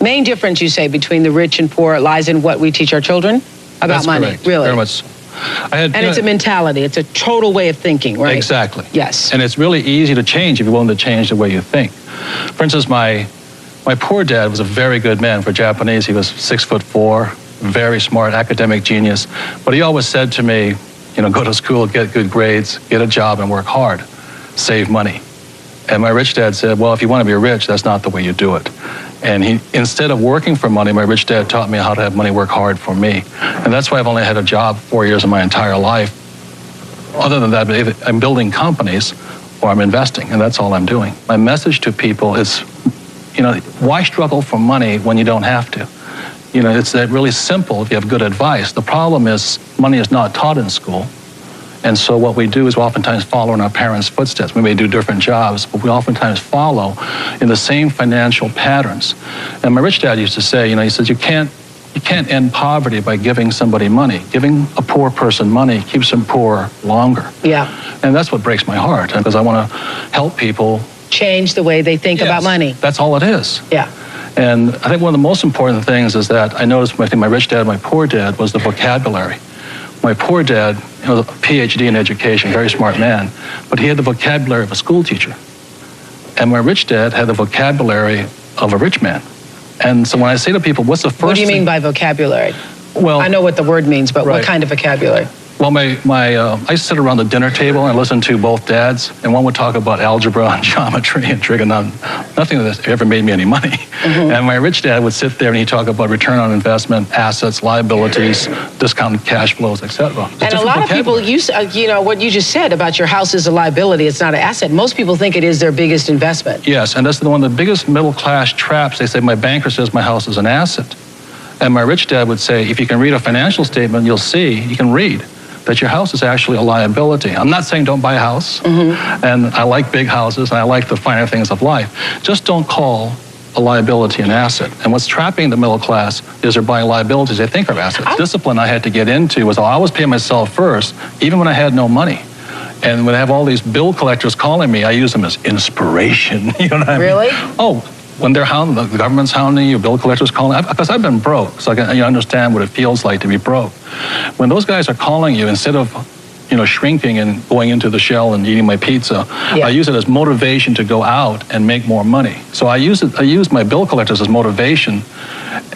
Main difference, you say, between the rich and poor lies in what we teach our children about That's money. correct. Really? Very much so. And it's a mentality. It's a total way of thinking, right? Exactly. Yes. And it's really easy to change if you're willing to change the way you think. For instance, my poor dad was a very good man. For Japanese, he was 6'4", very smart, academic genius. But he always said to me, you know, go to school, get good grades, get a job, and work hard. Save money. And my rich dad said, well, if you want to be rich, that's not the way you do it. And instead of working for money, my rich dad taught me how to have money work hard for me. And that's why I've only had a job 4 years of my entire life. Other than that, I'm building companies or I'm investing, and that's all I'm doing. My message to people is, you know, why struggle for money when you don't have to? You know, it's really simple if you have good advice. The problem is money is not taught in school. And so what we do is we oftentimes follow in our parents' footsteps. We may do different jobs, but we oftentimes follow in the same financial patterns. And my rich dad used to say, you know, he says, you can't end poverty by giving somebody money. Giving a poor person money keeps them poor longer. Yeah. And that's what breaks my heart, because I want to help people change the way they think about money. That's all it is. Yeah. And I think one of the most important things is that I noticed between my rich dad and my poor dad was the vocabulary. My poor dad, he was a PhD in education, very smart man, but he had the vocabulary of a school teacher. And my rich dad had the vocabulary of a rich man. And so when I say to people, what's the first What do you mean by vocabulary? Well, I know what the word means, but what kind of vocabulary? Well, I used to sit around the dinner table and listen to both dads, and one would talk about algebra and geometry and trigonometry. Nothing of this ever made me any money. Mm-hmm. And my rich dad would sit there and he'd talk about return on investment, assets, liabilities, discounted cash flows, etc. And a lot of people, you know, what you just said about your house is a liability, it's not an asset. Most people think it is their biggest investment. Yes, and that's one of the biggest middle-class traps. They say, my banker says my house is an asset. And my rich dad would say, if you can read a financial statement, you'll see, you can read that your house is actually a liability. I'm not saying don't buy a house, and I like big houses, and I like the finer things of life. Just don't call a liability an asset. And what's trapping the middle class is they're buying liabilities they think are assets. Discipline I had to get into was I always pay myself first, even when I had no money. And when I have all these bill collectors calling me, I use them as inspiration. You know what I mean? Really? Oh, when they're hounding, the government's hounding you, bill collectors calling, because I've been broke, so you understand what it feels like to be broke. When those guys are calling you, instead of, you know, shrinking and going into the shell and eating my pizza, I use it as motivation to go out and make more money. So I use my bill collectors as motivation,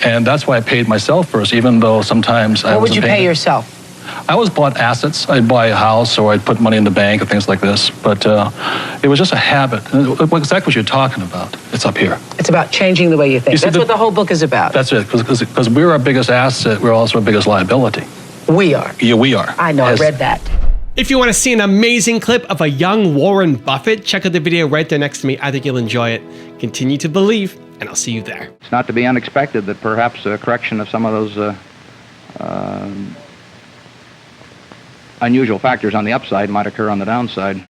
and that's why I paid myself first, even though sometimes I wasn't paying. What would you pay yourself? I always bought assets. I'd buy a house or I'd put money in the bank and things like this. But it was just a habit. Exactly what you're talking about. It's up here. It's about changing the way you think. That's what the whole book is about. That's it. Because we're our biggest asset. We're also our biggest liability. We are. Yeah, we are. I know. I read that. If you want to see an amazing clip of a young Warren Buffett, check out the video right there next to me. I think you'll enjoy it. Continue to believe, and I'll see you there. It's not to be unexpected that perhaps a correction of some of those unusual factors on the upside might occur on the downside.